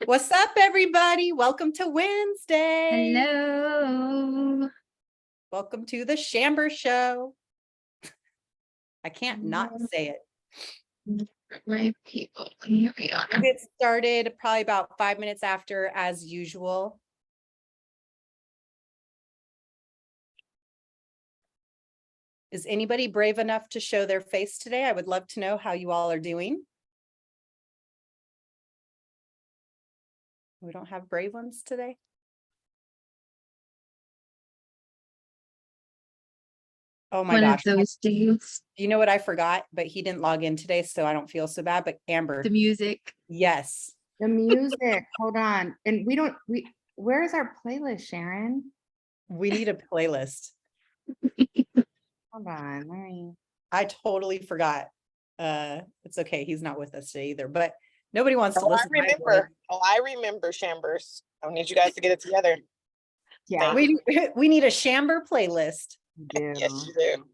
What's up, everybody? Welcome to Wednesday. Hello. Welcome to the Chamber Show. I can't not say it. My people, here we are. We'll get started probably about 5 minutes after, as usual. Is anybody brave enough to show their face today? I would love to know how you all are doing. We don't have brave ones today. Oh my gosh. One of those days. You know what I forgot, but he didn't log in today, so I don't feel so bad. But Amber. The music. Yes. The music. Hold on. And where is our playlist, Sharon? We need a playlist. Hold on. I totally forgot. It's okay. He's not with us today either, but nobody wants to listen. I remember Chambers. I need you guys to get it together. Yeah. We need a Chamber playlist. Yes, you do.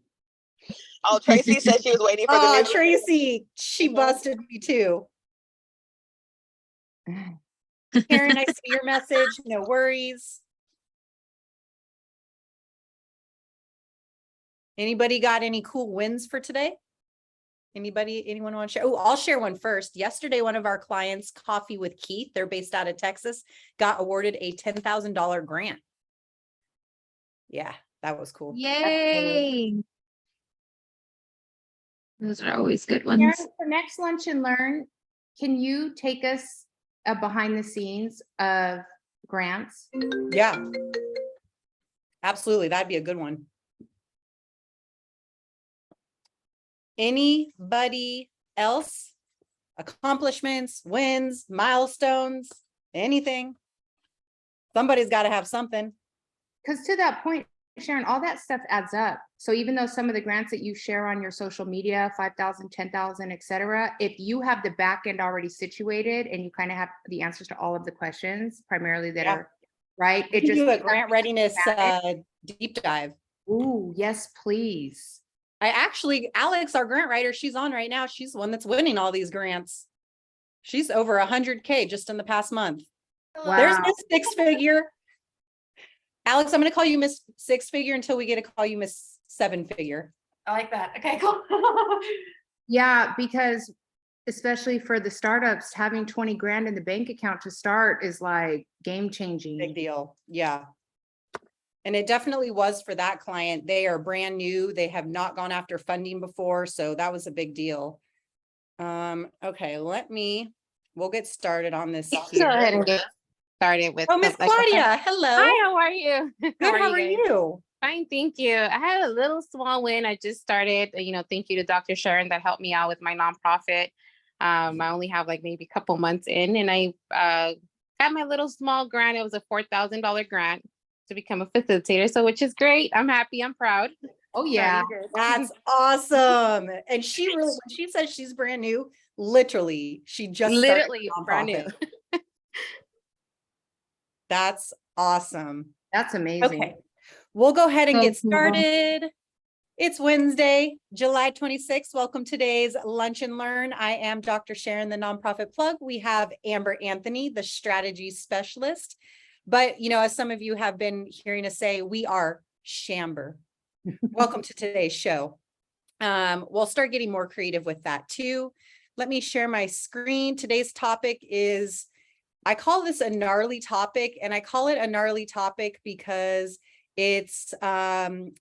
Oh, Tracy said she was waiting for the Oh, music. Tracy, she busted me too. Karen, I see your message. No worries. Anybody got any cool wins for today? Anyone want to share? Oh, I'll share one first. Yesterday, one of our clients, Coffee with Keith, they're based out of Texas, got awarded a $10,000 grant. Yeah, that was cool. Yay. Those are always good ones. Sharon, for next Lunch and Learn, can you take us behind the scenes of grants? Yeah, absolutely. That'd be a good one. Anybody else? Accomplishments, wins, milestones, anything? Somebody's got to have something. Because to that point, Sharon, all that stuff adds up. So even though some of the grants that you share on your social media, 5,000, 10,000, et cetera, if you have the back end already situated and you kind of have the answers to all of the questions, primarily that are right. It just do a grant readiness deep dive. Ooh, yes, please. Alex, our grant writer, she's on right now. She's the one that's winning all these grants. She's over 100K just in the past month. Wow. There's Miss Six Figure. Alex, I'm going to call you Miss Six Figure until we get to call you Miss Seven Figure. I like that. Okay, cool. Yeah, because especially for the startups, having 20 grand in the bank account to start is like game changing. Big deal. Yeah. And it definitely was for that client. They are brand new. They have not gone after funding before. So that was a big deal. Okay, we'll get started on this here. Go ahead and get started with. Oh, Miss Claudia, hello. Hi, how are you? Good, how are you? Fine, thank you. I had a little small win. I just started, thank you to Dr. Sharon that helped me out with my nonprofit. I only have like maybe a couple months in, and I got my little small grant. It was a $4,000 grant to become a facilitator. So, which is great. I'm happy. I'm proud. Oh yeah. That's awesome. And she really, when she says she's brand new, literally, she just literally brand new. That's awesome. That's amazing. Okay. We'll go ahead and get started. It's Wednesday, July 26th. Welcome to today's Lunch and Learn. I am Dr. Sharon, the nonprofit plug. We have Amber Anthony, the strategy specialist. But, as some of you have been hearing us say, we are Chamber. Welcome to today's show. We'll start getting more creative with that too. Let me share my screen. Today's topic is, I call this a gnarly topic, and I call it a gnarly topic because it's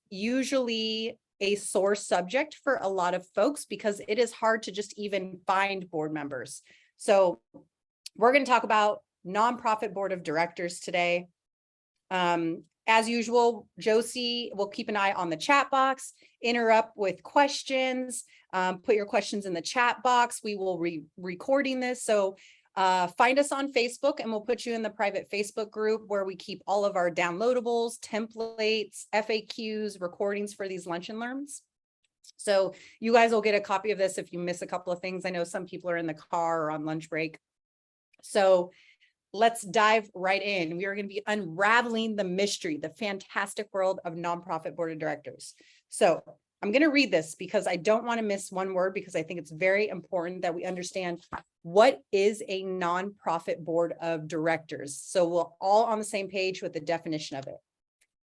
usually a sore subject for a lot of folks because it is hard to just even find board members. So we're going to talk about nonprofit board of directors today. As usual, Josie will keep an eye on the chat box, interrupt with questions, put your questions in the chat box. We will be recording this. So find us on Facebook and we'll put you in the private Facebook group where we keep all of our downloadables, templates, FAQs, recordings for these lunch and learns. So you guys will get a copy of this if you miss a couple of things. I know some people are in the car or on lunch break. So let's dive right in. We are going to be unraveling the mystery, the fantastic world of nonprofit board of directors. So I'm going to read this because I don't want to miss one word, because I think it's very important that we understand what is a nonprofit board of directors. So we're all on the same page with the definition of it.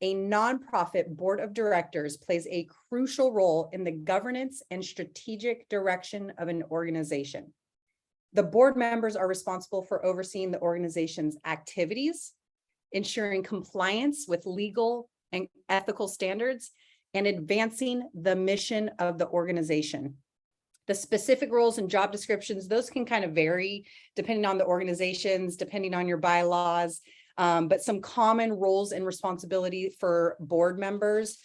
A nonprofit board of directors plays a crucial role in the governance and strategic direction of an organization. The board members are responsible for overseeing the organization's activities, ensuring compliance with legal and ethical standards, and advancing the mission of the organization. The specific roles and job descriptions, those can kind of vary depending on the organizations, depending on your bylaws, but some common roles and responsibility for board members: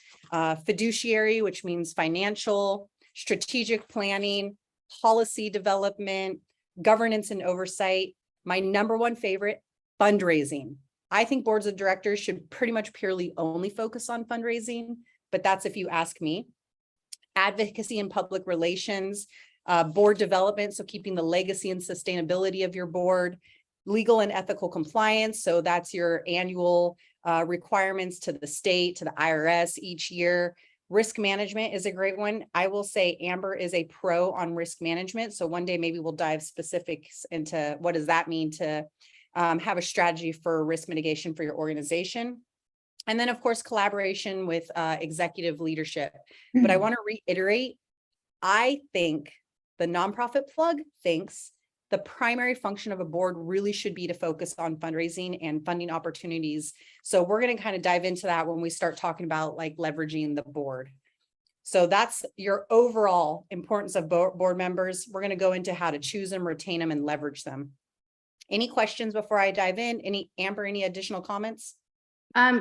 fiduciary, which means financial, strategic planning, policy development, governance and oversight. My number one favorite, fundraising. I think boards of directors should pretty much purely only focus on fundraising, but that's if you ask me. Advocacy and public relations, board development, so keeping the legacy and sustainability of your board. Legal and ethical compliance, so that's your annual requirements to the state, to the IRS each year. Risk management is a great one. I will say Amber is a pro on risk management, so one day maybe we'll dive specifics into what does that mean to have a strategy for risk mitigation for your organization. And then, of course, collaboration with executive leadership. But I want to reiterate, I think the nonprofit plug thinks the primary function of a board really should be to focus on fundraising and funding opportunities. So we're going to kind of dive into that when we start talking about like leveraging the board. So that's your overall importance of board members. We're going to go into how to choose them, retain them, and leverage them. Any questions before I dive in? Amber, any additional comments?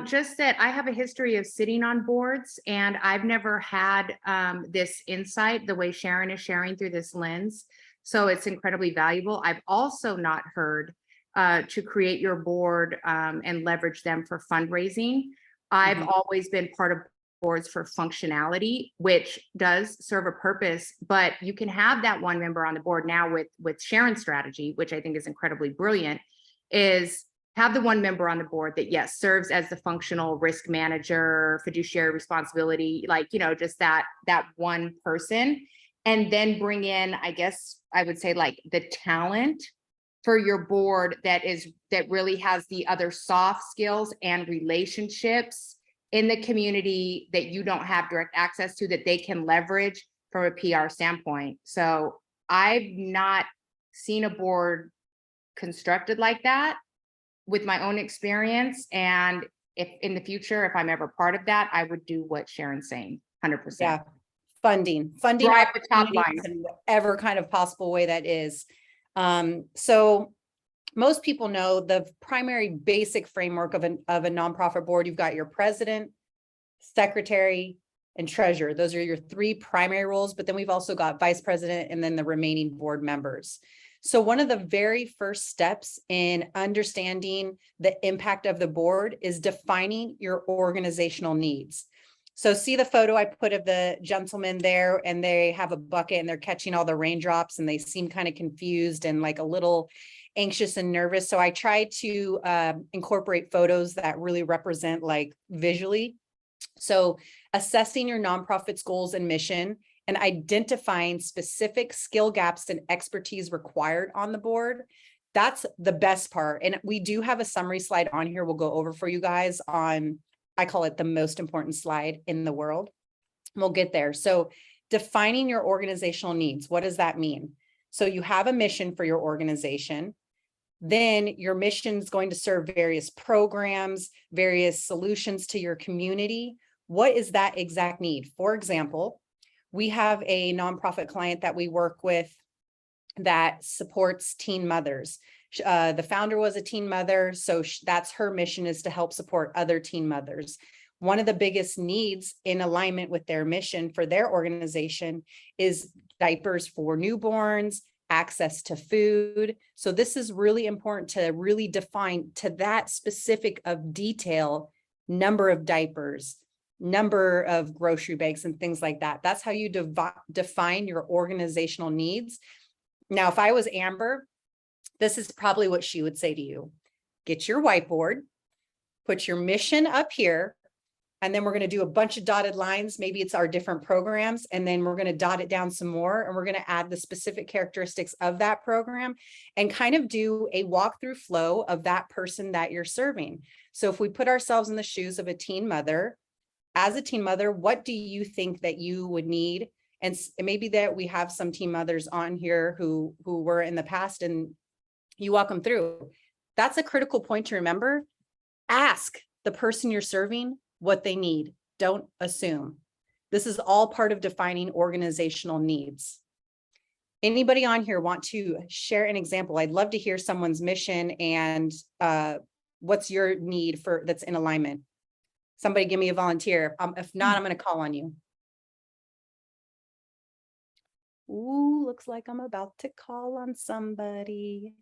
Just that I have a history of sitting on boards, and I've never had this insight the way Sharon is sharing through this lens. So it's incredibly valuable. I've also not heard to create your board and leverage them for fundraising. I've always been part of boards for functionality, which does serve a purpose, but you can have that one member on the board now with Sharon's strategy, which I think is incredibly brilliant, is have the one member on the board that, yes, serves as the functional risk manager, fiduciary responsibility, like, you know, just that one person, and then bring in, I guess I would say, like the talent for your board that really has the other soft skills and relationships in the community that you don't have direct access to, that they can leverage from a PR standpoint. So I've not seen a board constructed like that with my own experience. And if in the future, if I'm ever part of that, I would do what Sharon's saying, 100%. Yeah, funding Drive the top line in whatever kind of possible way that is. So most people know the primary basic framework of a nonprofit board. You've got your president, secretary, and treasurer. Those are your three primary roles, but then we've also got vice president and then the remaining board members. So one of the very first steps in understanding the impact of the board is defining your organizational needs. So see the photo I put of the gentleman there, and they have a bucket and they're catching all the raindrops and they seem kind of confused and like a little anxious and nervous. So I try to incorporate photos that really represent like visually. So assessing your nonprofit's goals and mission and identifying specific skill gaps and expertise required on the board. That's the best part. And we do have a summary slide on here we'll go over for you guys on, I call it the most important slide in the world. We'll get there. So defining your organizational needs, what does that mean? So you have a mission for your organization. Then your mission is going to serve various programs, various solutions to your community. What is that exact need? For example, we have a nonprofit client that we work with that supports teen mothers. The founder was a teen mother, so that's her mission, is to help support other teen mothers. One of the biggest needs in alignment with their mission for their organization is diapers for newborns, access to food. So this is really important to really define to that specific of detail, number of diapers, number of grocery bags and things like that. That's how you define your organizational needs. Now, if I was Amber, this is probably what she would say to you. Get your whiteboard, put your mission up here, And then we're going to do a bunch of dotted lines. Maybe it's our different programs. And then we're going to dot it down some more. And we're going to add the specific characteristics of that program and kind of do a walkthrough flow of that person that you're serving. So if we put ourselves in the shoes of a teen mother, as a teen mother, what do you think that you would need? And maybe that we have some teen mothers on here who were in the past and you walk them through. That's a critical point to remember. Ask the person you're serving what they need. Don't assume. This is all part of defining organizational needs. Anybody on here want to share an example? I'd love to hear someone's mission and what's your need for that's in alignment. Somebody give me a volunteer. If not, I'm going to call on you. Ooh, looks like I'm about to call on somebody.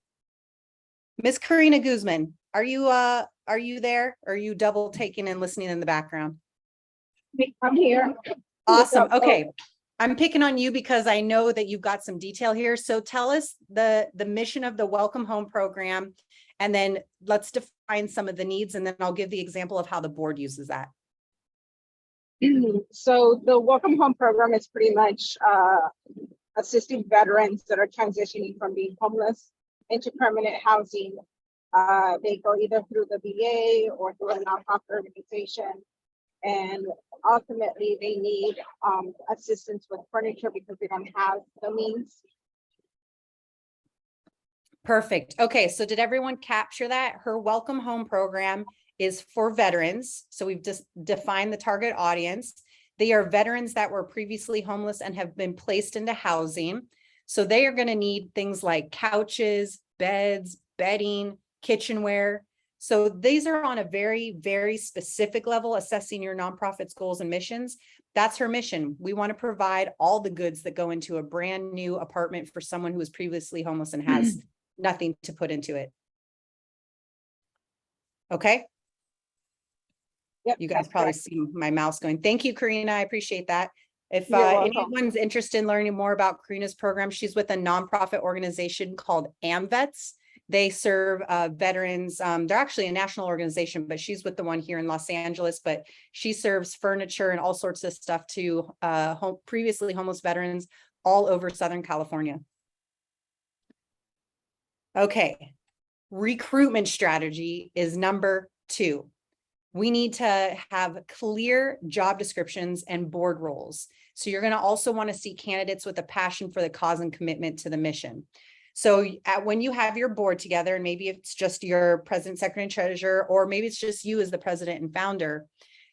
Miss Karina Guzman, are you there? Or are you double taking and listening in the background? I'm here. Awesome. Okay. I'm picking on you because I know that you've got some detail here. So tell us the mission of the Welcome Home program, and then let's define some of the needs, and then I'll give the example of how the board uses that. So the Welcome Home program is pretty much assisting veterans that are transitioning from being homeless into permanent housing. They go either through the VA or through a nonprofit organization. And ultimately they need assistance with furniture because they don't have the means. Perfect. Okay, so did everyone capture that? Her Welcome Home program is for veterans. So we've just defined the target audience. They are veterans that were previously homeless and have been placed into housing. So they are going to need things like couches, beds, bedding, kitchenware. So these are on a very, very specific level, assessing your nonprofit's goals and missions. That's her mission. We want to provide all the goods that go into a brand new apartment for someone who was previously homeless and has nothing to put into it. Okay. Yep, You guys probably see my mouse going. Thank you, Karina. I appreciate that. If You're welcome. anyone's interested in learning more about Karina's program, she's with a nonprofit organization called AMVETS. They serve veterans. They're actually a national organization, but she's with the one here in Los Angeles, but she serves furniture and all sorts of stuff to previously homeless veterans all over Southern California. Okay. Recruitment strategy is number 2. We need to have clear job descriptions and board roles. So you're going to also want to see candidates with a passion for the cause and commitment to the mission. So when you have your board together, and maybe it's just your president, secretary, and treasurer, or maybe it's just you as the president and founder,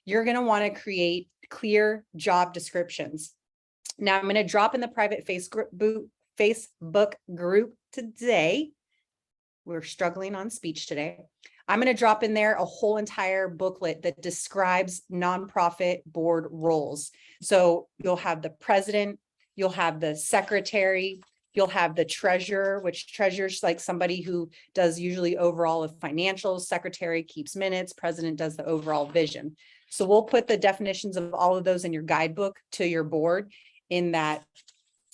you're going to want to create clear job descriptions. Now I'm going to drop in the private Facebook group today. We're struggling on speech today. I'm going to drop in there a whole entire booklet that describes nonprofit board roles. So you'll have the president, you'll have the secretary, you'll have the treasurer, which treasurer's like somebody who does usually overall of financials, secretary keeps minutes, president does the overall vision. So we'll put the definitions of all of those in your guidebook to your board in that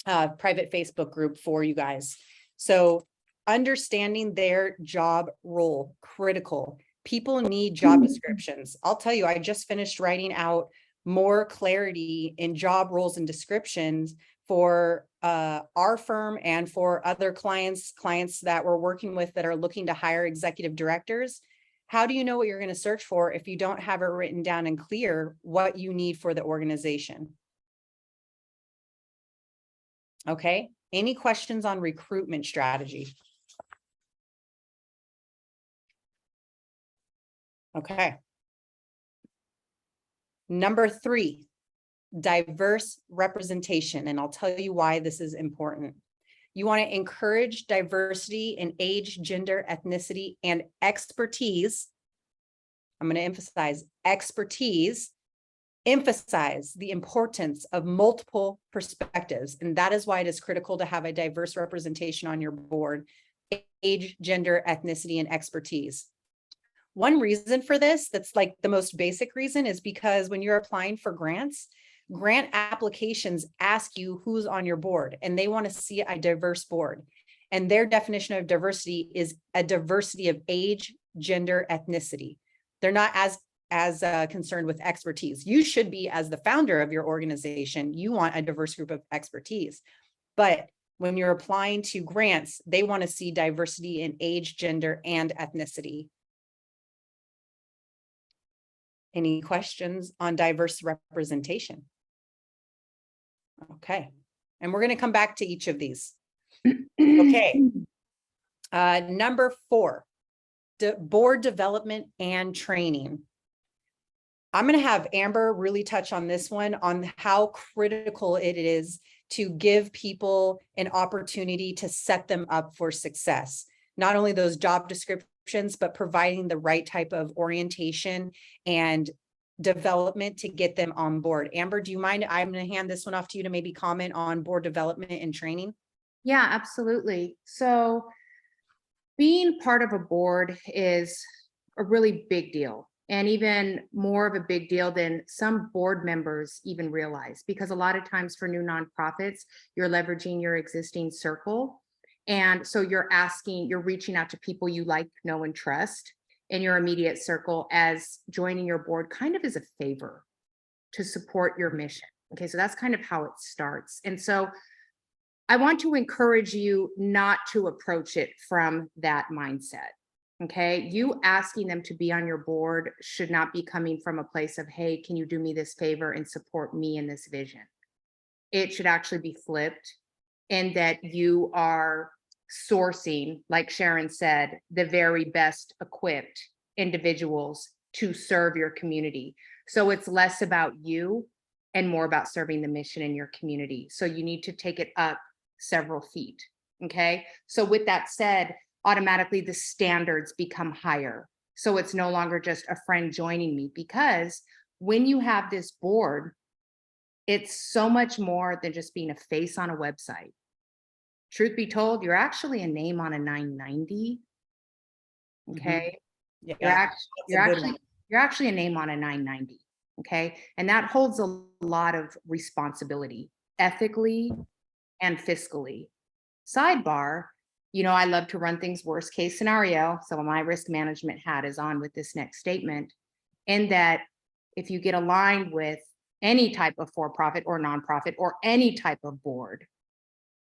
private Facebook group for you guys. So understanding their job role, critical. People need job descriptions. I'll tell you, I just finished writing out more clarity in job roles and descriptions for our firm and for other clients that we're working with that are looking to hire executive directors. How do you know what you're going to search for if you don't have it written down and clear what you need for the organization? Okay. Any questions on recruitment strategy? Okay. Number 3, diverse representation. And I'll tell you why this is important. You want to encourage diversity in age, gender, ethnicity, and expertise. I'm going to emphasize expertise. Emphasize the importance of multiple perspectives. And that is why it is critical to have a diverse representation on your board. Age, gender, ethnicity, and expertise. One reason for this, that's like the most basic reason, is because when you're applying for grants, grant applications ask you who's on your board, and they want to see a diverse board. And their definition of diversity is a diversity of age, gender, ethnicity. They're not concerned with expertise. You should be, as the founder of your organization, you want a diverse group of expertise. But when you're applying to grants, they want to see diversity in age, gender, and ethnicity. Any questions on diverse representation? Okay, and we're going to come back to each of these. Okay. Number 4, board development and training. I'm going to have Amber really touch on this one, on how critical it is to give people an opportunity to set them up for success. Not only those job descriptions, but providing the right type of orientation and development to get them on board. Amber, do you mind? I'm going to hand this one off to you to maybe comment on board development and training. Yeah, absolutely. So being part of a board is a really big deal, and even more of a big deal than some board members even realize, because a lot of times for new nonprofits, you're leveraging your existing circle. And so you're reaching out to people you like, know, and trust in your immediate circle, as joining your board kind of is a favor to support your mission. Okay, so that's kind of how it starts. And so I want to encourage you not to approach it from that mindset. Okay, you asking them to be on your board should not be coming from a place of, hey, can you do me this favor and support me in this vision? It should actually be flipped, and that you are sourcing, like Sharon said, the very best equipped individuals to serve your community. So it's less about you and more about serving the mission in your community. So you need to take it up several feet. Okay. So with that said, automatically the standards become higher. So it's no longer just a friend joining me, because when you have this board, it's so much more than just being a face on a website. Truth be told, you're actually a name on a 990. Okay. Yeah, You're actually a name on a 990. Okay. And that holds a lot of responsibility, ethically and fiscally. Sidebar, I love to run things worst case scenario. So my risk management hat is on with this next statement, in that if you get aligned with any type of for-profit or nonprofit or any type of board,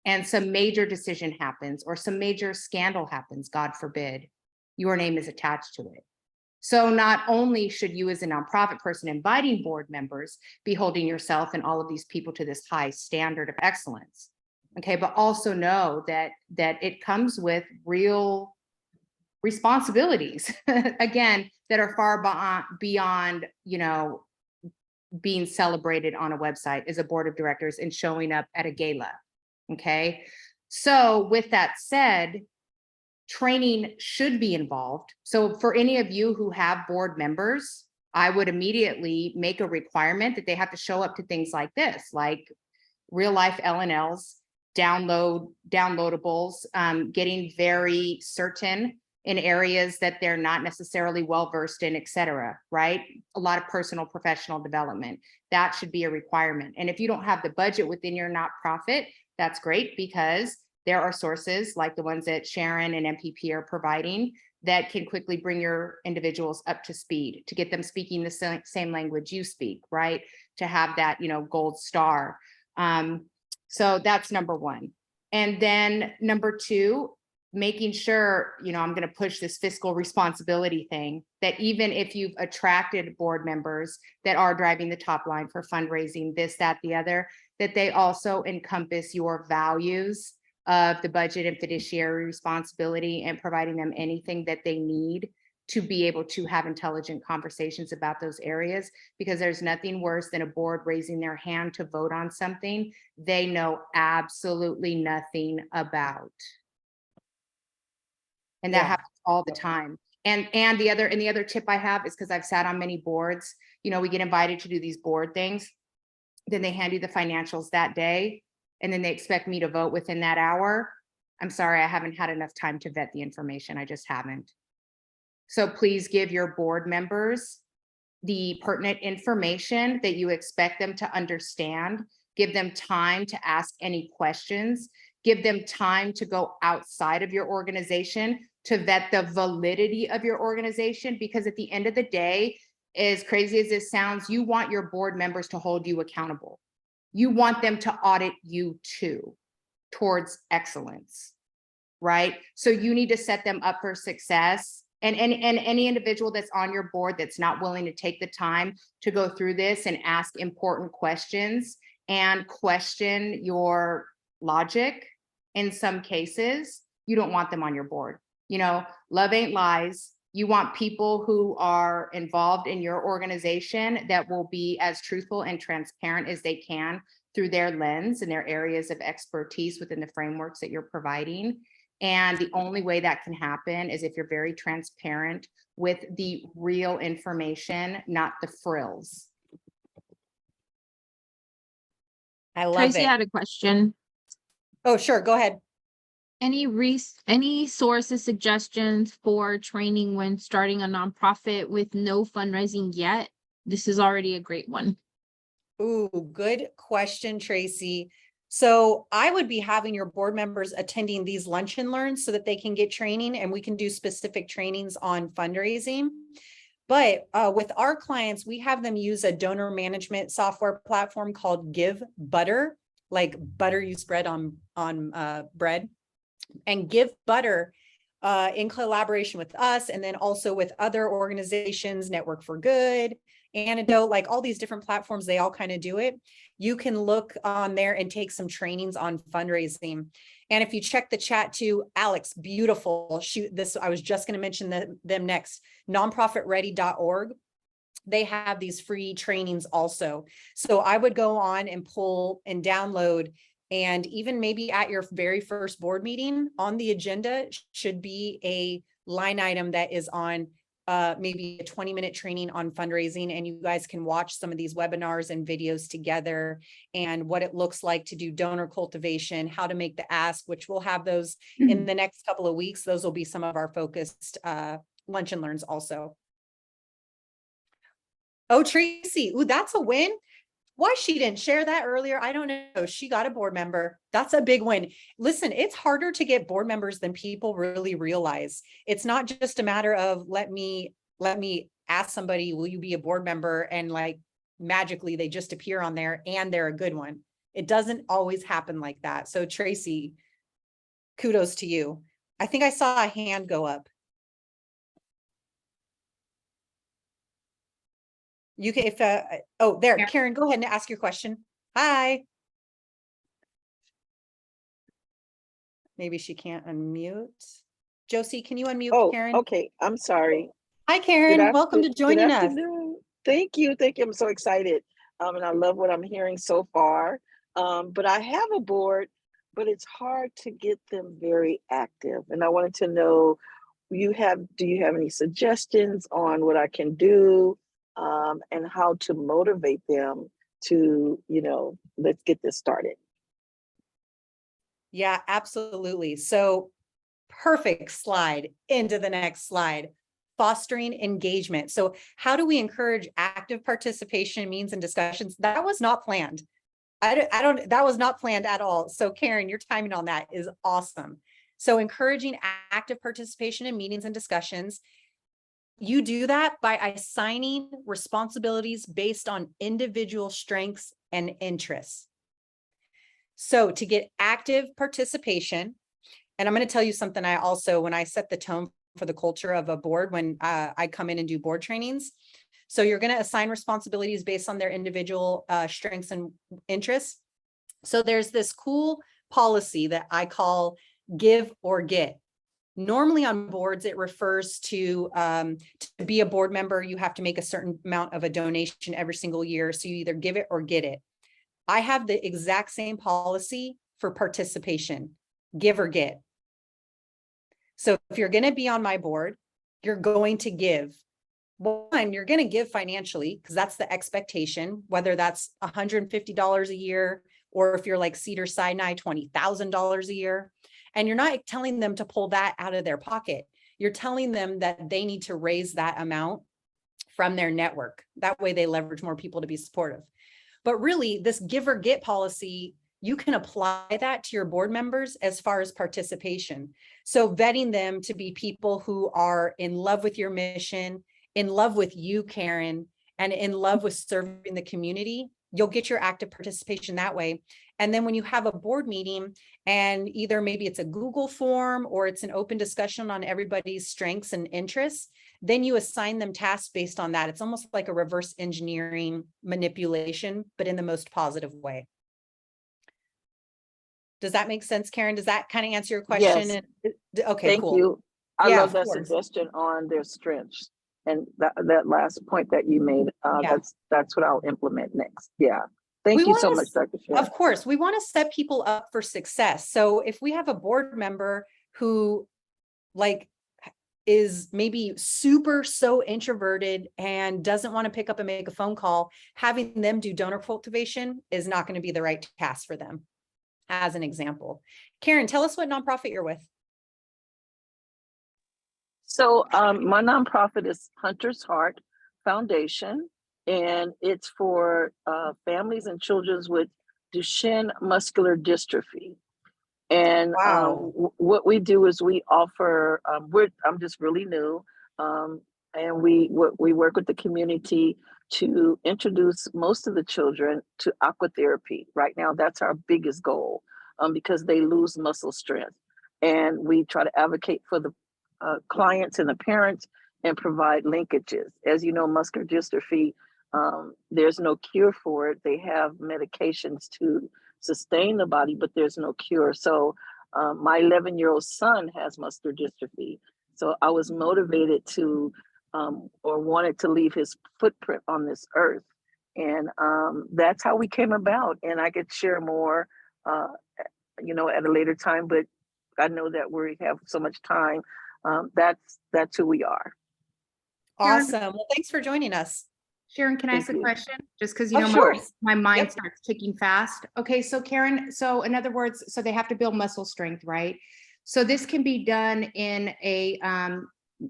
and some major decision happens or some major scandal happens, God forbid, your name is attached to it. So not only should you, as a nonprofit person inviting board members, be holding yourself and all of these people to this high standard of excellence, okay, but also know that it comes with real responsibilities, again, that are far beyond, being celebrated on a website as a board of directors and showing up at a gala. Okay, so with that said, training should be involved. So for any of you who have board members, I would immediately make a requirement that they have to show up to things like this, like real life L&Ls, downloadables, getting very certain in areas that they're not necessarily well versed in, et cetera, right? A lot of personal professional development. That should be a requirement. And if you don't have the budget within your nonprofit, that's great, because there are sources like the ones that Sharon and MPP are providing that can quickly bring your individuals up to speed, to get them speaking the same language you speak, right? To have that, gold star. So that's number one. And then number two, making sure, I'm going to push this fiscal responsibility thing, that even if you've attracted board members that are driving the top line for fundraising, this, that, the other, that they also encompass your values of the budget and fiduciary responsibility, and providing them anything that they need to be able to have intelligent conversations about those areas, because there's nothing worse than a board raising their hand to vote on something they know absolutely nothing about. And that happens all the time. And the other tip I have is, because I've sat on many boards, we get invited to do these board things, then they hand you the financials that day, and then they expect me to vote within that hour. I'm sorry, I haven't had enough time to vet the information. I just haven't. So please give your board members the pertinent information that you expect them to understand. Give them time to ask any questions. Give them time to go outside of your organization to vet the validity of your organization, because at the end of the day, as crazy as this sounds, you want your board members to hold you accountable. You want them to audit you too, towards excellence, right? So you need to set them up for success. And any individual that's on your board that's not willing to take the time to go through this and ask important questions and question your logic in some cases, you don't want them on your board. You know, love ain't lies. You want people who are involved in your organization that will be as truthful and transparent as they can through their lens and their areas of expertise within the frameworks that you're providing. And the only way that can happen is if you're very transparent with the real information, not the frills. I love Tracy it. had a question. Oh, sure. Go ahead. Any sources, suggestions for training when starting a nonprofit with no fundraising yet? This is already a great one. Ooh, good question, Tracy. So I would be having your board members attending these lunch and learns so that they can get training, and we can do specific trainings on fundraising. But with our clients, we have them use a donor management software platform called Give Butter, like butter you spread on bread. And Give Butter, in collaboration with us, and then also with other organizations, Network for Good, Antidote, like all these different platforms, they all kind of do it. You can look on there and take some trainings on fundraising. And if you check the chat too, Alex, beautiful. Shoot, this, I was just going to mention them next, nonprofitready.org. They have these free trainings also. So I would go on and pull and download, and even maybe at your very first board meeting on the agenda should be a line item that is on maybe a 20-minute training on fundraising, and you guys can watch some of these webinars and videos together, and what it looks like to do donor cultivation, how to make the ask, which we'll have those in the next couple of weeks. Those will be some of our focused lunch and learns also. Oh, Tracy, ooh, that's a win. Why she didn't share that earlier, I don't know. She got a board member. That's a big win. Listen, it's harder to get board members than people really realize. It's not just a matter of let me ask somebody, will you be a board member? And like magically they just appear on there and they're a good one. It doesn't always happen like that. So Tracy, kudos to you. I think I saw a hand go up. You can, if, oh, there, Yeah. Karen, go ahead and ask your question. Hi. Maybe she can't unmute. Josie, can you unmute Oh, Karen? okay. I'm sorry. Hi, Karen. Welcome to Good joining us. afternoon. Thank you. Thank you. I'm so excited. And I love what I'm hearing so far. But I have a board, but it's hard to get them very active. And I wanted to know, do you have any suggestions on what I can do and how to motivate them to, let's get this started? Yeah, absolutely. So perfect slide into the next slide. Fostering engagement. So how do we encourage active participation in meetings and discussions? That was not planned. That was not planned at all. So Karen, your timing on that is awesome. So encouraging active participation in meetings and discussions. You do that by assigning responsibilities based on individual strengths and interests. So to get active participation, and I'm going to tell you something I also, when I set the tone for the culture of a board, when I come in and do board trainings. So you're going to assign responsibilities based on their individual strengths and interests. So there's this cool policy that I call give or get. Normally on boards, it refers to be a board member, you have to make a certain amount of a donation every single year. So you either give it or get it. I have the exact same policy for participation, give or get. So if you're going to be on my board, you're going to give. One, you're going to give financially because that's the expectation, whether that's $150 a year, or if you're like Cedar Sinai, $20,000 a year. And you're not telling them to pull that out of their pocket. You're telling them that they need to raise that amount from their network. That way they leverage more people to be supportive. But really, this give or get policy, you can apply that to your board members as far as participation. So vetting them to be people who are in love with your mission, in love with you, Karen, and in love with serving the community, you'll get your active participation that way. And then when you have a board meeting and either maybe it's a Google form or it's an open discussion on everybody's strengths and interests, then you assign them tasks based on that. It's almost like a reverse engineering manipulation, but in the most positive way. Does that make sense, Karen? Does that kind of answer your question? Yes. Okay, Thank cool. you. I Yeah, love of that course. suggestion on their strengths. And that last point that you made, Yeah. that's what I'll implement next. Yeah. Thank We you so wanna much, Dr. Sharon. Of course, we want to set people up for success. So if we have a board member who like is maybe super so introverted and doesn't want to pick up and make a phone call, having them do donor cultivation is not going to be the right task for them, as an example. Karen, tell us what nonprofit you're with. So my nonprofit is Hunter's Heart Foundation, and it's for families and children with Duchenne muscular dystrophy. And Wow. what we do is we offer. I'm just really new, and we work with the community to introduce most of the children to aquatherapy. Right now, that's our biggest goal, because they lose muscle strength, and we try to advocate for the clients and the parents and provide linkages. As you know, muscular dystrophy, there's no cure for it. They have medications to sustain the body, but there's no cure. So my 11-year-old son has muscular dystrophy. So I was motivated to, or wanted to leave his footprint on this earth. And that's how we came about. And I could share more, at a later time, but I know that we have so much time. That's who we are. Awesome. Well, thanks for joining us. Sharon, can I ask Thank a you. question? Just because, Oh, sure. my mind Yep. starts ticking fast. Okay, so Karen, so in other words, so they have to build muscle strength, right? So this can be done in a,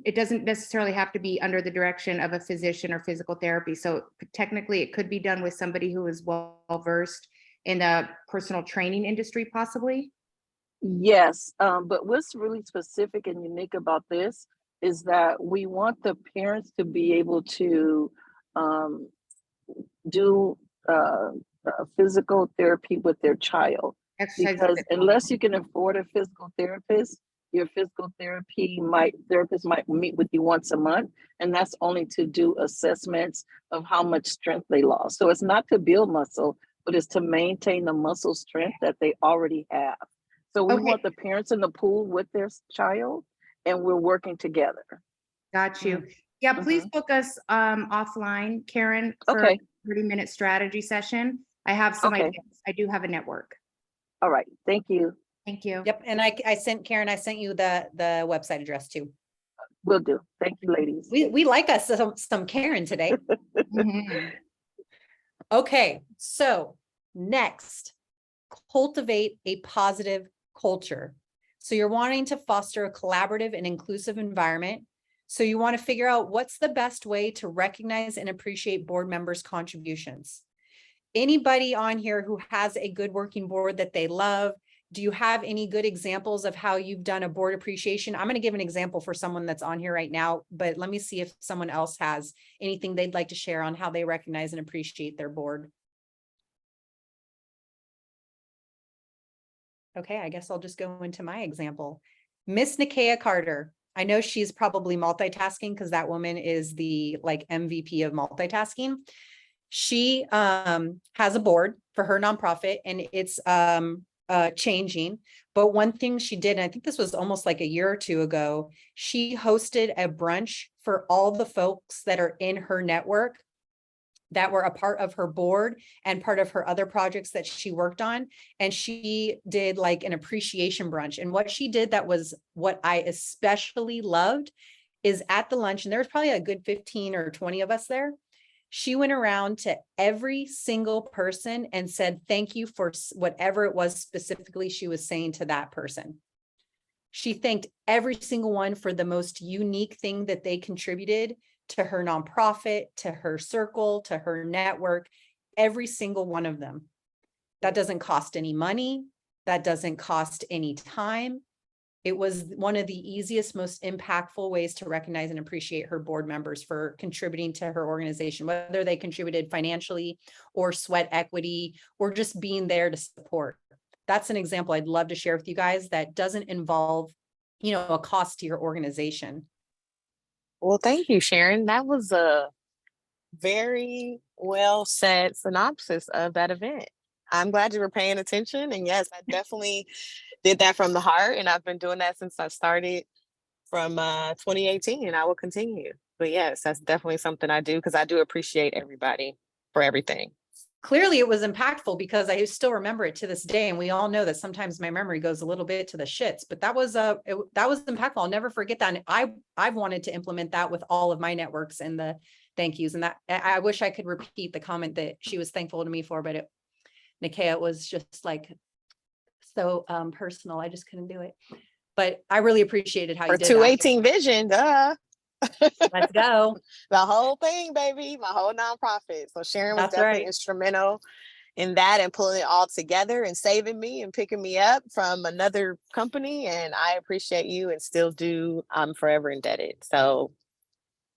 it doesn't necessarily have to be under the direction of a physician or physical therapy. So technically it could be done with somebody who is well-versed in the personal training industry, possibly? Yes, but what's really specific and unique about this is that we want the parents to be able to do physical therapy with their child. Exercises Because at home. unless you can afford a physical therapist, your physical therapist might meet with you once a month, and that's only to do assessments of how much strength they lost. So it's not to build muscle, but it's to maintain the muscle strength that they already have. So we Okay. want the parents in the pool with their child, and we're working together. Got you. Yeah, please book us offline, Karen, for Okay. a 30-minute strategy session. I have some Okay. ideas. I do have a network. All right. Thank you. Thank you. Yep. And I sent Karen, I sent you the website address too. Will do. Thank you, ladies. We like us some Karen today. Mhm. Okay, so next, cultivate a positive culture. So you're wanting to foster a collaborative and inclusive environment. So you want to figure out what's the best way to recognize and appreciate board members' contributions. Anybody on here who has a good working board that they love? Do you have any good examples of how you've done a board appreciation? I'm going to give an example for someone that's on here right now, but let me see if someone else has anything they'd like to share on how they recognize and appreciate their board. Okay, I guess I'll just go into my example. Miss Nikia Carter. I know she's probably multitasking because that woman is the MVP of multitasking. She has a board for her nonprofit, and it's changing. But one thing she did, and I think this was almost like a year or two ago, she hosted a brunch for all the folks that are in her network that were a part of her board and part of her other projects that she worked on. And she did like an appreciation brunch. And what she did that was what I especially loved is at the lunch, and there was probably a good 15 or 20 of us there. She went around to every single person and said, thank you for whatever it was specifically she was saying to that person. She thanked every single one for the most unique thing that they contributed to her nonprofit, to her circle, to her network, every single one of them. That doesn't cost any money. That doesn't cost any time. It was one of the easiest, most impactful ways to recognize and appreciate her board members for contributing to her organization, whether they contributed financially or sweat equity or just being there to support. That's an example I'd love to share with you guys that doesn't involve, a cost to your organization. Well, thank you, Sharon. That was a very well said synopsis of that event. I'm glad you were paying attention. And yes, I definitely did that from the heart. And I've been doing that since I started from 2018, and I will continue. But yes, that's definitely something I do because I do appreciate everybody for everything. Clearly it was impactful because I still remember it to this day. And we all know that sometimes my memory goes a little bit to the shits, but that was impactful. I'll never forget that. And I've wanted to implement that with all of my networks and the thank yous. And that I wish I could repeat the comment that she was thankful to me for, but Nikia was just like so personal. I just couldn't do it. But I really appreciated how you For did that. 218 Vision, duh. Let's go. The whole thing, baby, my whole nonprofit. So Sharon was That's definitely right. instrumental in that and pulling it all together and saving me and picking me up from another company. And I appreciate you and still do. I'm forever indebted. So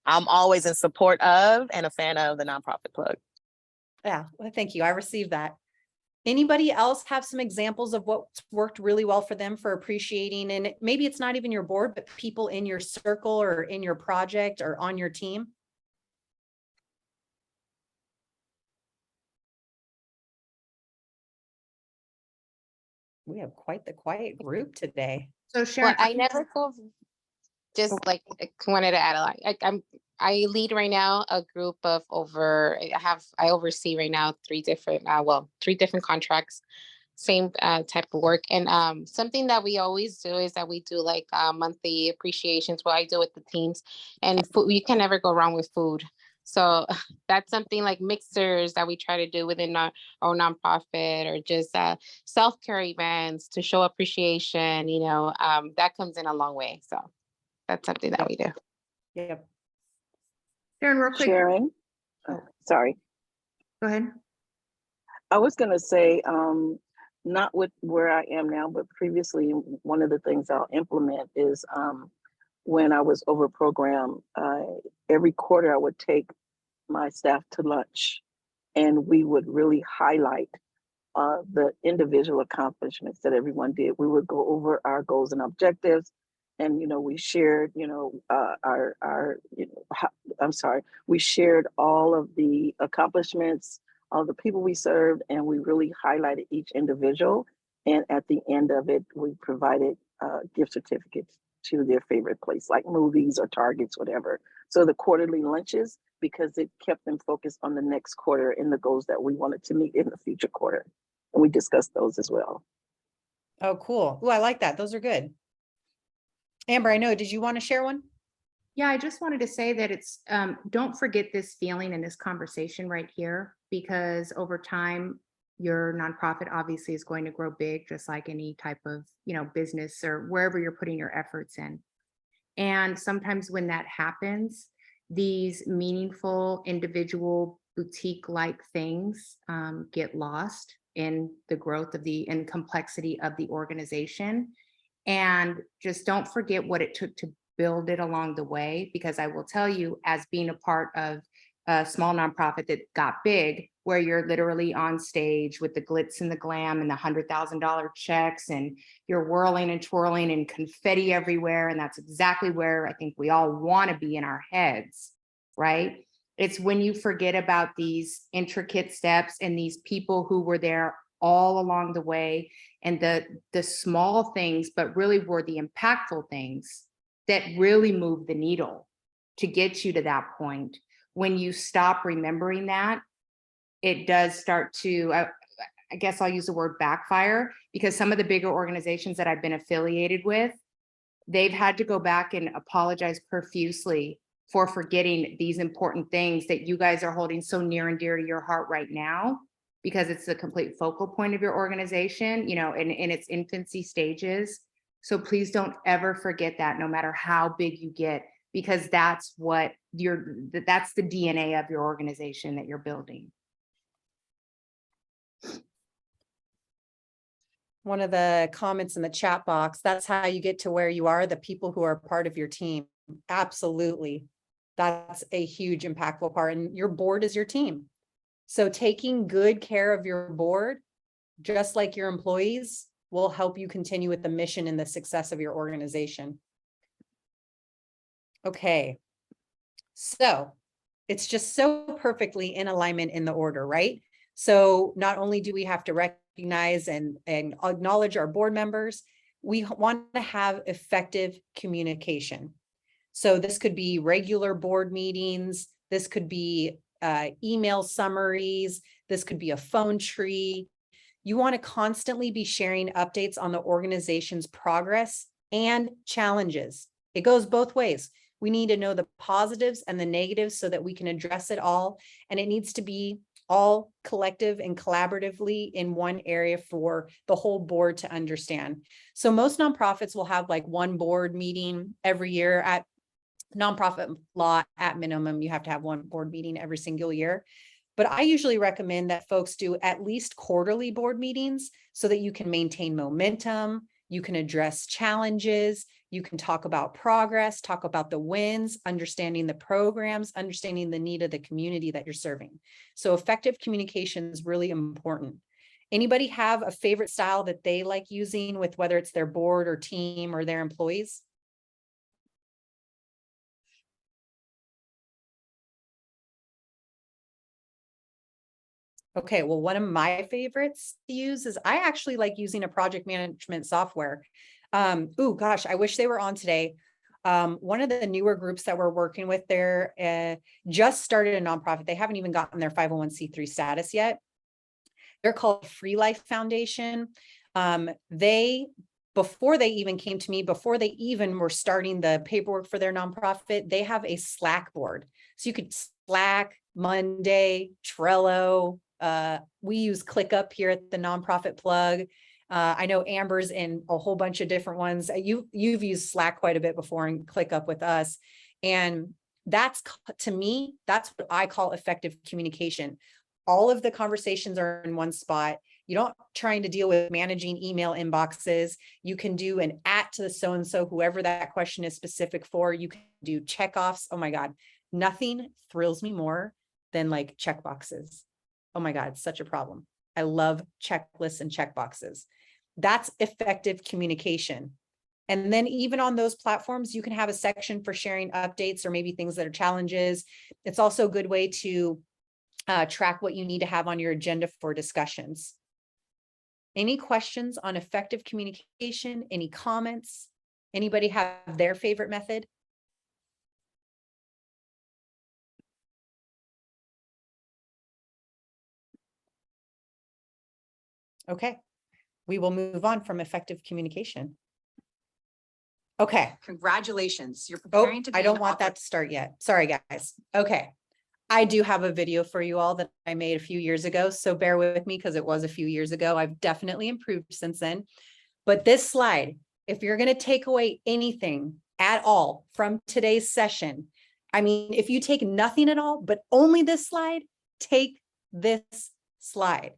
I'm always in support of and a fan of the Nonprofit Plug. Yeah, well, thank you. I received that. Anybody else have some examples of what's worked really well for them for appreciating? And maybe it's not even your board, but people in your circle or in your project or on your team. We have quite the quiet group today. So Sharon, Well, I never feel just like I wanted to add a lot. I lead right now a group of I oversee right now three different contracts, same type of work. And something that we always do is that we do like monthly appreciations. What I do with the teams, and food, you can never go wrong with food. So that's something like mixers that we try to do within our nonprofit, or just self-care events to show appreciation. That comes in a long way. So that's something that we do. Yep. Sharon, real quick. Sharon, sorry. Go ahead. I was going to say, not with where I am now, but previously, one of the things I'll implement is when I was over programmed, every quarter I would take my staff to lunch, and we would really highlight the individual accomplishments that everyone did. We would go over our goals and objectives, and we shared, we shared all of the accomplishments of the people we served, and we really highlighted each individual. And at the end of it, we provided gift certificates to their favorite place, like movies or Targets, whatever. So the quarterly lunches, because it kept them focused on the next quarter and the goals that we wanted to meet in the future quarter. And we discussed those as well. Oh, cool. Oh, I like that. Those are good. Amber, I know. Did you want to share one? Yeah, I just wanted to say that it's, don't forget this feeling and this conversation right here, because over time, your nonprofit obviously is going to grow big, just like any type of, business or wherever you're putting your efforts in. And sometimes when that happens, these meaningful individual boutique-like things get lost in the growth of and complexity of the organization. And just don't forget what it took to build it along the way, because I will tell you, as being a part of a small nonprofit that got big, where you're literally on stage with the glitz and the glam and the $100,000 checks, and you're whirling and twirling and confetti everywhere. And that's exactly where I think we all want to be in our heads, right? It's when you forget about these intricate steps and these people who were there all along the way, and the small things, but really were the impactful things that really move the needle to get you to that point. When you stop remembering that, it does start to, I guess I'll use the word backfire, because some of the bigger organizations that I've been affiliated with, they've had to go back and apologize profusely for forgetting these important things that you guys are holding so near and dear to your heart right now, because it's the complete focal point of your organization, in its infancy stages. So please don't ever forget that, no matter how big you get, because that's that's the DNA of your organization that you're building. one of the comments in the chat box, that's how you get to where you are, the people who are part of your team. Absolutely. That's a huge impactful part, and your board is your team. So taking good care of your board, just like your employees, will help you continue with the mission and the success of your organization. Okay. So it's just so perfectly in alignment in the order, right? So not only do we have to recognize and acknowledge our board members, we want to have effective communication. So this could be regular board meetings. This could be email summaries. This could be a phone tree. You want to constantly be sharing updates on the organization's progress and challenges. It goes both ways. We need to know the positives and the negatives so that we can address it all. And it needs to be all collective and collaboratively in one area for the whole board to understand. So most nonprofits will have like one board meeting every year. At nonprofit law, at minimum, you have to have one board meeting every single year. But I usually recommend that folks do at least quarterly board meetings so that you can maintain momentum, you can address challenges, you can talk about progress, talk about the wins, understanding the programs, understanding the need of the community that you're serving. So effective communication is really important. Anybody have a favorite style that they like using with whether it's their board or team or their employees? Okay, well, one of my favorites to use is I actually like using a project management software. Oh gosh, I wish they were on today. One of the newer groups that we're working with there just started a nonprofit. They haven't even gotten their 501c3 status yet. They're called Free Life Foundation. Before they even came to me, before they even were starting the paperwork for their nonprofit, they have a Slack board. So you could Slack, Monday, Trello. We use ClickUp here at the Nonprofit Plug. I know Amber's in a whole bunch of different ones. You've used Slack quite a bit before and ClickUp with us. And that's, to me, that's what I call effective communication. All of the conversations are in one spot. You don't trying to deal with managing email inboxes. You can do an @ to the so-and-so, whoever that question is specific for. You can do checkoffs. Oh my God, nothing thrills me more than like checkboxes. Oh my God, it's such a problem. I love checklists and checkboxes. That's effective communication. And then even on those platforms, you can have a section for sharing updates or maybe things that are challenges. It's also a good way to track what you need to have on your agenda for discussions. Any questions on effective communication? Any comments? Anybody have their favorite method? Okay, we will move on from effective communication. Okay. Congratulations. You're Oh, preparing to be I don't an want that to start yet. Sorry, guys. Okay. I do have a video for you all that I made a few years ago, so bear with me because it was a few years ago. I've definitely improved since then. But this slide, if you're going to take away anything at all from today's session, I mean, if you take nothing at all, but only this slide, take this slide.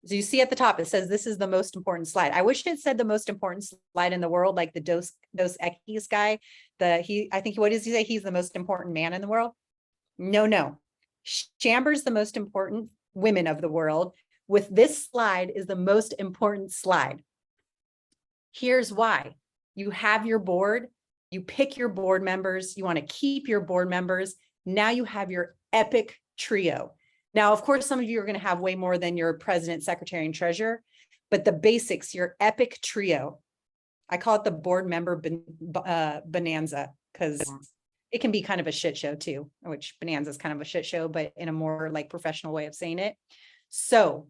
So you see at the top, it says this is the most important slide. I wish it said the most important slide in the world, like the Dos Equis guy. I think, what does he say? He's the most important man in the world. No. Chamber's the most important women of the world. With this slide is the most important slide. Here's why. You have your board, you pick your board members, you want to keep your board members. Now you have your epic trio. Now, of course, some of you are going to have way more than your president, secretary, and treasurer, but the basics, your epic trio. I call it the board member bonanza because it can be kind of a shit show too, which bonanza is kind of a shit show, but in a more like professional way of saying it. So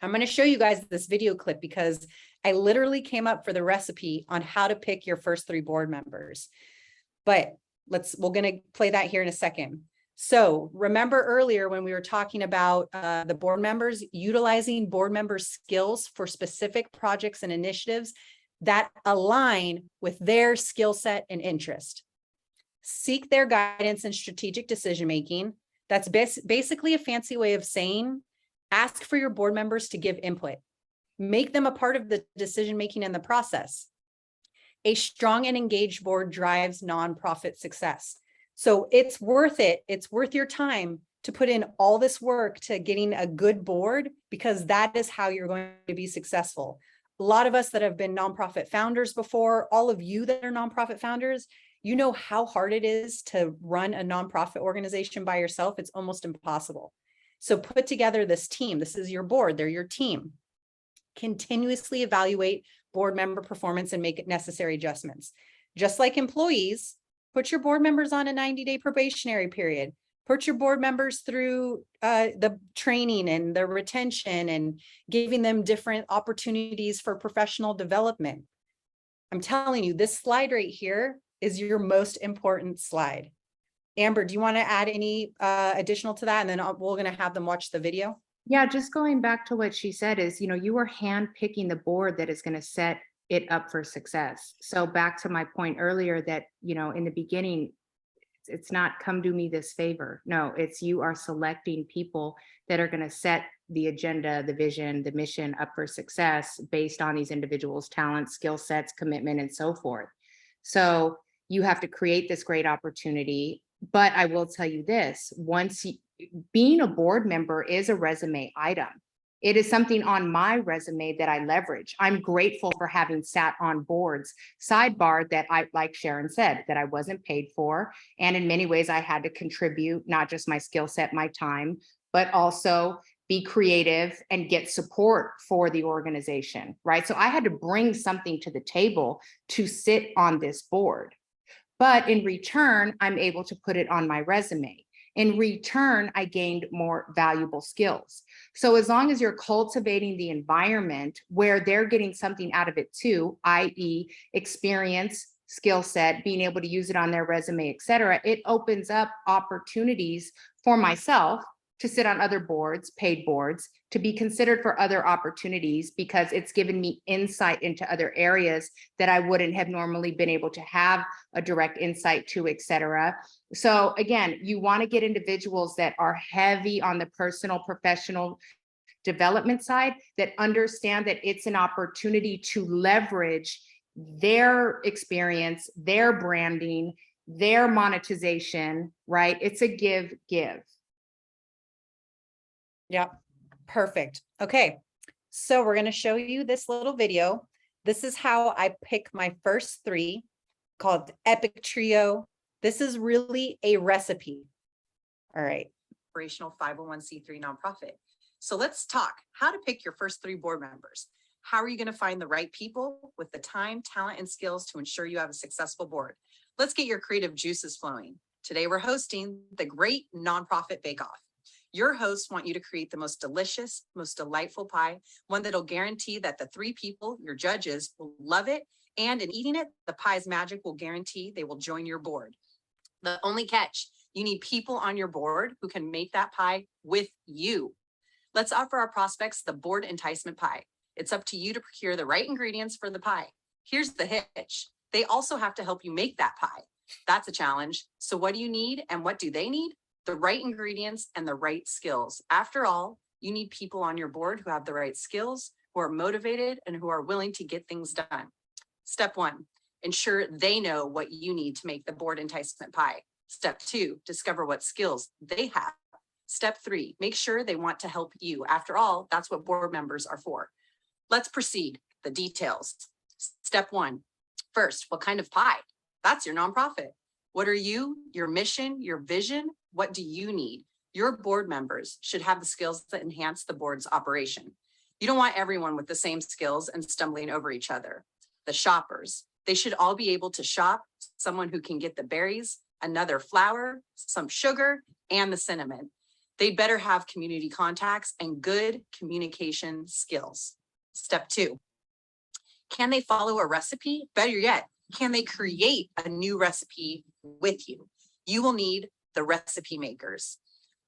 I'm going to show you guys this video clip because I literally came up for the recipe on how to pick your first 3 board members. But we're going to play that here in a second. So remember earlier when we were talking about the board members, utilizing board member skills for specific projects and initiatives that align with their skill set and interest. Seek their guidance in strategic decision-making. That's basically a fancy way of saying, ask for your board members to give input. Make them a part of the decision-making in the process. A strong and engaged board drives nonprofit success. So it's worth it. It's worth your time to put in all this work to getting a good board, because that is how you're going to be successful. A lot of us that have been nonprofit founders before, all of you that are nonprofit founders, you know how hard it is to run a nonprofit organization by yourself. It's almost impossible. So put together this team. This is your board. They're your team. Continuously evaluate board member performance and make necessary adjustments. Just like employees, put your board members on a 90-day probationary period. Put your board members through the training and the retention and giving them different opportunities for professional development. I'm telling you, this slide right here is your most important slide. Amber, do you want to add any additional to that? And then we're going to have them watch the video. Yeah, just going back to what she said is, you are handpicking the board that is going to set it up for success. So back to my point earlier that, in the beginning, it's not come do me this favor. No, it's you are selecting people that are going to set the agenda, the vision, the mission up for success based on these individuals' talents, skill sets, commitment, and so forth. So you have to create this great opportunity. But I will tell you this, being a board member is a resume item. It is something on my resume that I leverage. I'm grateful for having sat on boards. Sidebar that I, like Sharon said, that I wasn't paid for. And in many ways I had to contribute, not just my skill set, my time, but also be creative and get support for the organization, right? So I had to bring something to the table to sit on this board. But in return, I'm able to put it on my resume. In return, I gained more valuable skills. So as long as you're cultivating the environment where they're getting something out of it too, i.e. experience, skill set, being able to use it on their resume, et cetera, it opens up opportunities for myself to sit on other boards, paid boards, to be considered for other opportunities, because it's given me insight into other areas that I wouldn't have normally been able to have a direct insight to, et cetera. So again, you want to get individuals that are heavy on the personal, professional development side, that understand that it's an opportunity to leverage their experience, their branding, their monetization, right? It's a give. Yeah, perfect. Okay, so we're going to show you this little video. This is how I pick my first three, called Epic Trio. This is really a recipe. All right, operational 501c3 nonprofit. So let's talk how to pick your first three board members. How are you going to find the right people with the time, talent, and skills to ensure you have a successful board? Let's get your creative juices flowing. Today, we're hosting the Great Nonprofit Bake Off. Your hosts want you to create the most delicious, most delightful pie, one that'll guarantee that the three people, your judges, will love it. And in eating it, the pie's magic will guarantee they will join your board. The only catch, you need people on your board who can make that pie with you. Let's offer our prospects the board enticement pie. It's up to you to procure the right ingredients for the pie. Here's the hitch. They also have to help you make that pie. That's a challenge. So what do you need and what do they need? The right ingredients and the right skills. After all, you need people on your board who have the right skills, who are motivated, and who are willing to get things done. Step 1, ensure they know what you need to make the board enticement pie. Step 2, discover what skills they have. Step 3, make sure they want to help you. After all, that's what board members are for. Let's proceed. The details. Step 1, first, what kind of pie? That's your nonprofit. What are you, your mission, your vision? What do you need? Your board members should have the skills that enhance the board's operation. You don't want everyone with the same skills and stumbling over each other. The shoppers, they should all be able to shop, someone who can get the berries, another flour, some sugar, and the cinnamon. They'd better have community contacts and good communication skills. Step 2, can they follow a recipe? Better yet, can they create a new recipe with you? You will need the recipe makers.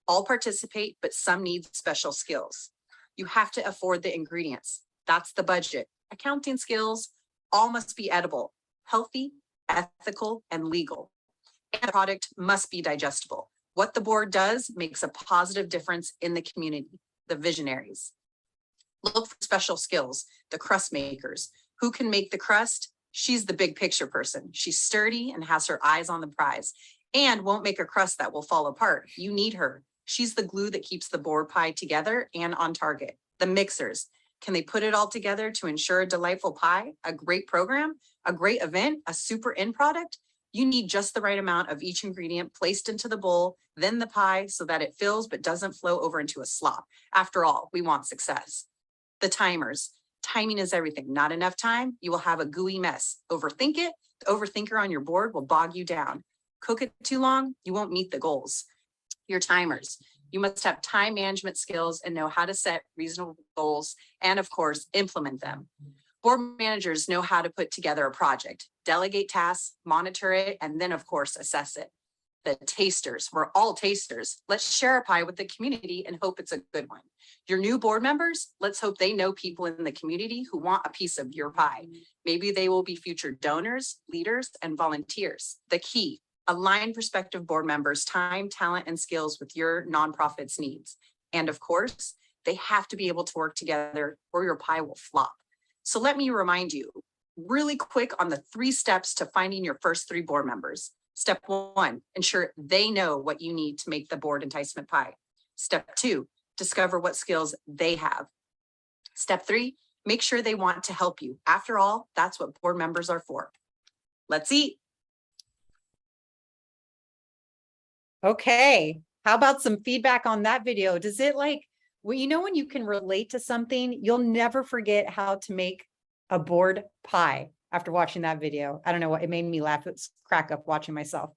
All participate, but some need special skills. You have to afford the ingredients. That's the budget. Accounting skills, all must be edible, healthy, ethical, and legal. And the product must be digestible. What the board does makes a positive difference in the community, the visionaries. Look for special skills, the crust makers. Who can make the crust? She's the big picture person. She's sturdy and has her eyes on the prize and won't make a crust that will fall apart. You need her. She's the glue that keeps the board pie together and on target. The mixers. Can they put it all together to ensure a delightful pie, a great program, a great event, a super end product? You need just the right amount of each ingredient placed into the bowl, then the pie so that it fills but doesn't flow over into a slop. After all, we want success. The timers. Timing is everything. Not enough time, you will have a gooey mess. Overthink it. The overthinker on your board will bog you down. Cook it too long, you won't meet the goals. Your timers. You must have time management skills and know how to set reasonable goals and, of course, implement them. Board managers know how to put together a project, delegate tasks, monitor it, and then, of course, assess it. The tasters. We're all tasters. Let's share a pie with the community and hope it's a good one. Your new board members, let's hope they know people in the community who want a piece of your pie. Maybe they will be future donors, leaders, and volunteers. The key, align prospective board members' time, talent, and skills with your nonprofit's needs. And of course, they have to be able to work together or your pie will flop. So let me remind you really quick on the 3 steps to finding your first 3 board members. Step 1, ensure they know what you need to make the board enticement pie. Step 2, discover what skills they have. Step 3, make sure they want to help you. After all, that's what board members are for. Let's eat. Okay, how about some feedback on that video? Does it well, you know, when you can relate to something, you'll never forget how to make a board pie after watching that video. I don't know what, it made me laugh. It's crack up watching myself.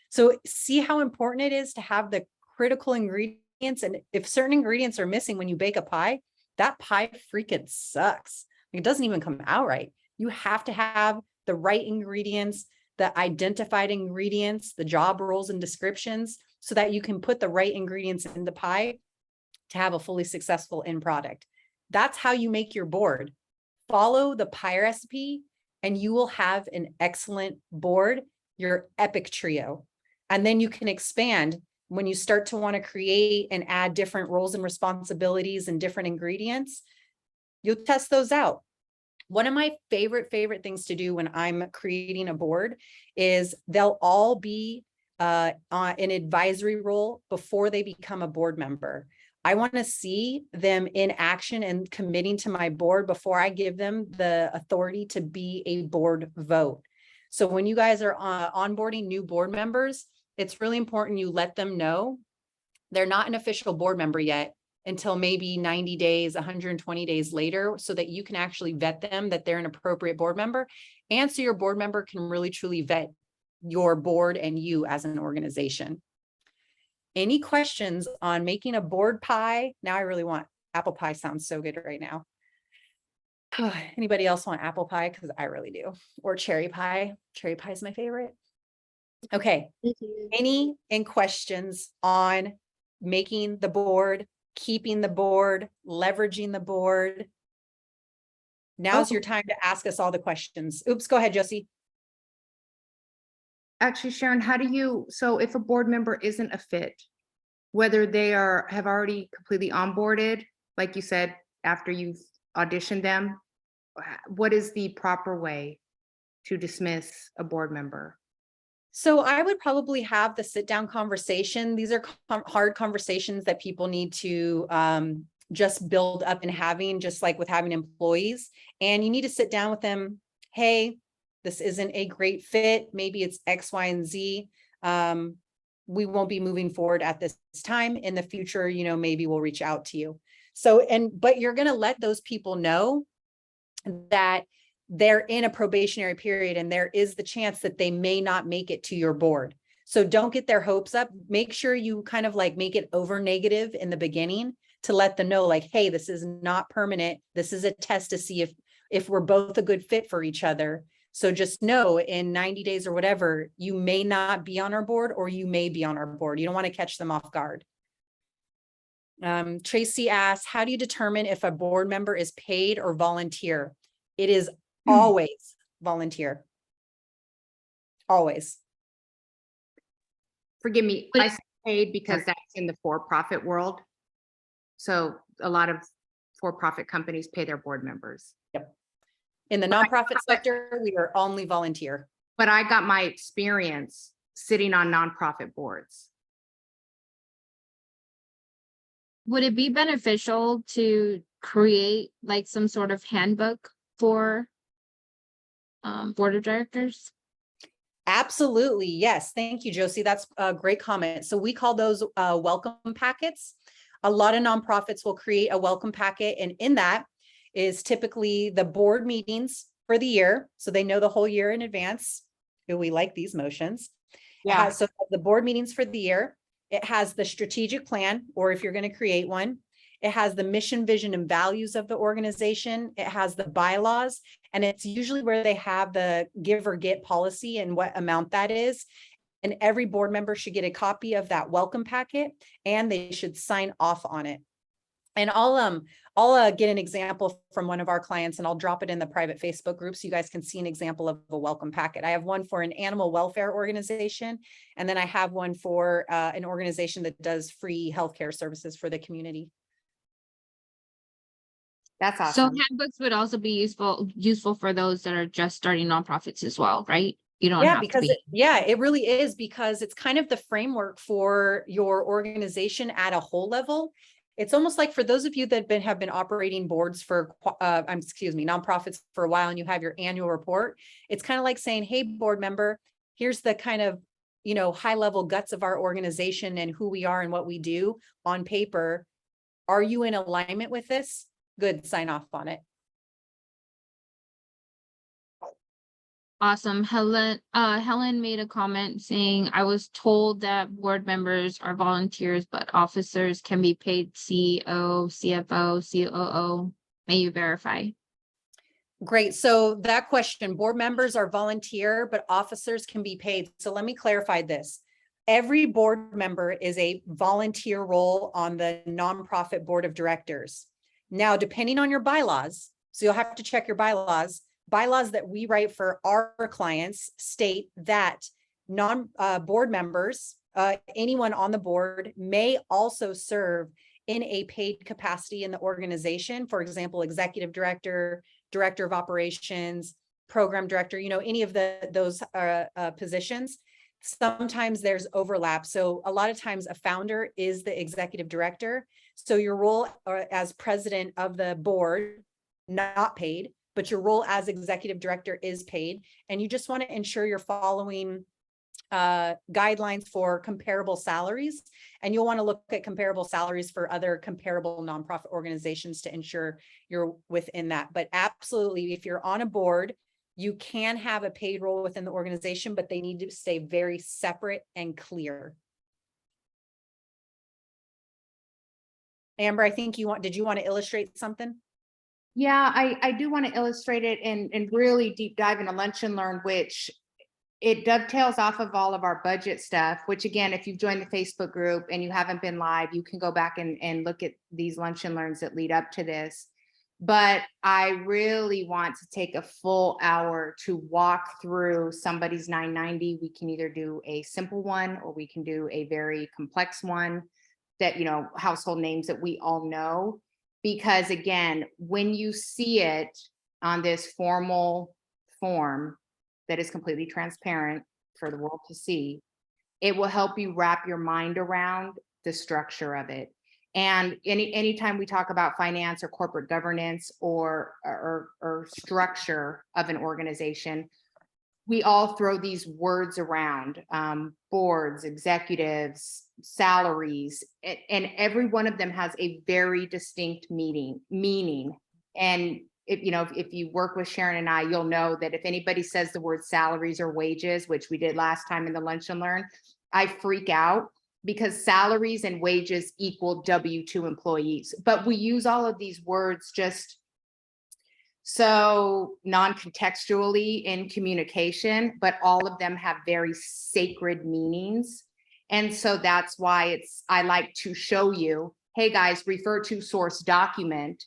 So see how important it is to have the critical ingredients. And if certain ingredients are missing when you bake a pie, that pie freaking sucks. It doesn't even come out right. You have to have the right ingredients, the identified ingredients, the job roles and descriptions, so that you can put the right ingredients in the pie to have a fully successful end product. That's how you make your board. Follow the pie recipe and you will have an excellent board, your epic trio. And then you can expand when you start to want to create and add different roles and responsibilities and different ingredients. You'll test those out. One of my favorite things to do when I'm creating a board is they'll all be on an advisory role before they become a board member. I want to see them in action and committing to my board before I give them the authority to be a board vote. So when you guys are onboarding new board members, it's really important you let them know they're not an official board member yet until maybe 90 days, 120 days later, so that you can actually vet them, that they're an appropriate board member. And so your board member can really truly vet your board and you as an organization. Any questions on making a board pie? Now I really want apple pie, sounds so good right now. Anybody else want apple pie? Because I really do. Or cherry pie. Cherry pie is my favorite. Okay. Any questions on making the board, keeping the board, leveraging the board? Now's your time to ask us all the questions. Oops, go ahead, Josie. Actually, Sharon, how do you, so if a board member isn't a fit, whether they have already completely onboarded, like you said, after you've auditioned them, what is the proper way to dismiss a board member? So I would probably have the sit down conversation. These are hard conversations that people need to just build up and having, just like with having employees. And you need to sit down with them. Hey, this isn't a great fit. Maybe it's X, Y, and Z. We won't be moving forward at this time. In the future, you know, maybe we'll reach out to you. So, but you're going to let those people know that they're in a probationary period and there is the chance that they may not make it to your board. So don't get their hopes up. Make sure you kind of like make it over negative in the beginning to let them know, like, hey, this is not permanent. This is a test to see if we're both a good fit for each other. So just know in 90 days or whatever, you may not be on our board or you may be on our board. You don't want to catch them off guard. Tracy asks, how do you determine if a board member is paid or volunteer? It is always volunteer. Always. Forgive me, I say paid because that's in the for-profit world. So a lot of for-profit companies pay their board members. In the nonprofit sector, we are only volunteer. But I got my experience sitting on nonprofit boards. Would it be beneficial to create like some sort of handbook for board of directors? Absolutely. Yes. Thank you, Josie. That's a great comment. So we call those welcome packets. A lot of nonprofits will create a welcome packet, and in that is typically the board meetings for the year. So they know the whole year in advance. Do we like these motions? Yeah. So the board meetings for the year, it has the strategic plan, or if you're going to create one, it has the mission, vision, and values of the organization. It has the bylaws, and it's usually where they have the give or get policy and what amount that is. And every board member should get a copy of that welcome packet, and they should sign off on it. And I'll get an example from one of our clients, and I'll drop it in the private Facebook group so you guys can see an example of a welcome packet. I have one for an animal welfare organization, and then I have one for an organization that does free healthcare services for the community. That's So awesome. handbooks would also be useful for those that are just starting nonprofits as well, right? You don't Yeah, have to because be. it really is, because it's kind of the framework for your organization at a whole level. It's almost like for those of you that have been operating boards for, nonprofits for a while, and you have your annual report. It's kind of like saying, hey, board member, here's the kind of, high level guts of our organization and who we are and what we do on paper. Are you in alignment with this? Good, sign off on it. Awesome. Helen made a comment saying, I was told that board members are volunteers, but officers can be paid CEO, CFO, COO. May you verify? Great. So that question, board members are volunteer, but officers can be paid. So let me clarify this. Every board member is a volunteer role on the nonprofit board of directors. Now, depending on your bylaws, so you'll have to check your bylaws that we write for our clients state that board members, anyone on the board may also serve in a paid capacity in the organization. For example, executive director, director of operations, program director, any of those positions. Sometimes there's overlap. So a lot of times a founder is the executive director. So your role as president of the board, not paid, but your role as executive director is paid. And you just want to ensure you're following guidelines for comparable salaries. And you'll want to look at comparable salaries for other comparable nonprofit organizations to ensure you're within that. But absolutely, if you're on a board, you can have a paid role within the organization, but they need to stay very separate and clear. Amber, I think did you want to illustrate something? Yeah, I do want to illustrate it and really deep dive into Lunch and Learn, which it dovetails off of all of our budget stuff, which again, if you've joined the Facebook group and you haven't been live, you can go back and look at these Lunch and Learns that lead up to this. But I really want to take a full hour to walk through somebody's 990. We can either do a simple one or we can do a very complex one that, household names that we all know. Because again, when you see it on this formal form that is completely transparent for the world to see, it will help you wrap your mind around the structure of it. And anytime we talk about finance or corporate governance or structure of an organization, we all throw these words around, boards, executives, salaries, and every one of them has a very distinct meaning. And if you work with Sharon and I, you'll know that if anybody says the word salaries or wages, which we did last time in the Lunch and Learn, I freak out because salaries and wages equal W-2 employees. But we use all of these words just so non-contextually in communication, but all of them have very sacred meanings. And so that's why I like to show you, hey guys, refer to source document.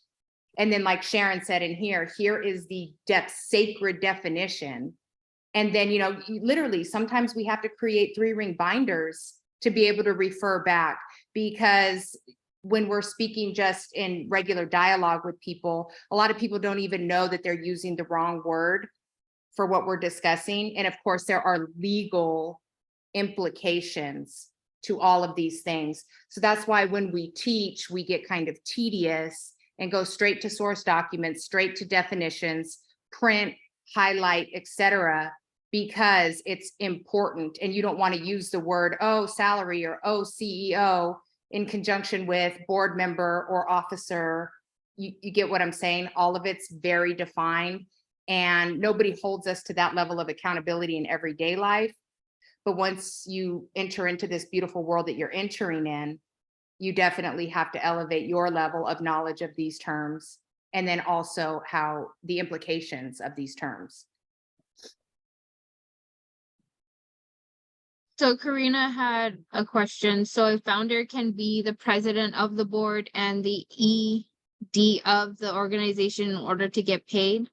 And then like Sharon said in here is the sacred definition. And then, literally sometimes we have to create 3-ring binders to be able to refer back, because when we're speaking just in regular dialogue with people, a lot of people don't even know that they're using the wrong word for what we're discussing. And of course, there are legal implications to all of these things. So that's why when we teach, we get kind of tedious and go straight to source documents, straight to definitions, print, highlight, etc., because it's important. And you don't want to use the word, oh, salary or oh, CEO in conjunction with board member or officer. You get what I'm saying? All of it's very defined, and nobody holds us to that level of accountability in everyday life. But once you enter into this beautiful world that you're entering in, you definitely have to elevate your level of knowledge of these terms, and then also how the implications of these terms. So Karina had a question. So a founder can be the president of the board and the ED of the organization in order to get paid?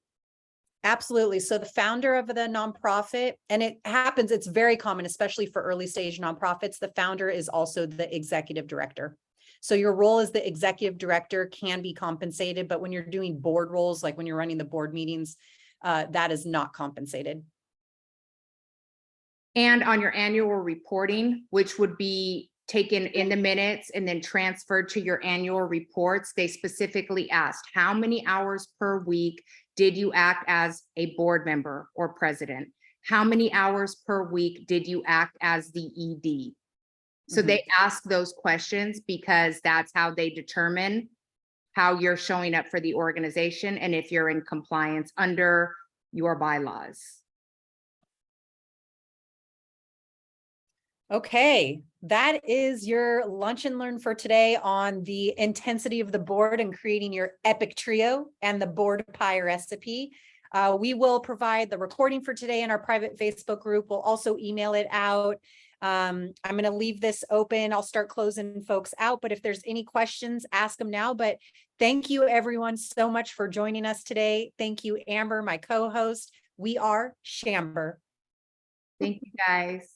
Absolutely. So the founder of the nonprofit, and it happens, it's very common, especially for early stage nonprofits, the founder is also the executive director. So your role as the executive director can be compensated, but when you're doing board roles, like when you're running the board meetings, that is not compensated. And on your annual reporting, which would be taken in the minutes and then transferred to your annual reports, they specifically asked, how many hours per week did you act as a board member or president? How many hours per week did you act as the ED? So they ask those questions because that's how they determine how you're showing up for the organization and if you're in compliance under your bylaws. Okay, that is your lunch and learn for today on the intensity of the board and creating your epic trio and the board pie recipe. We will provide the recording for today in our private Facebook group. We'll also email it out. I'm going to leave this open. I'll start closing folks out, but if there's any questions, ask them now. But thank you everyone so much for joining us today. Thank you, Amber, my co-host. We are Shamber. Thank you, guys.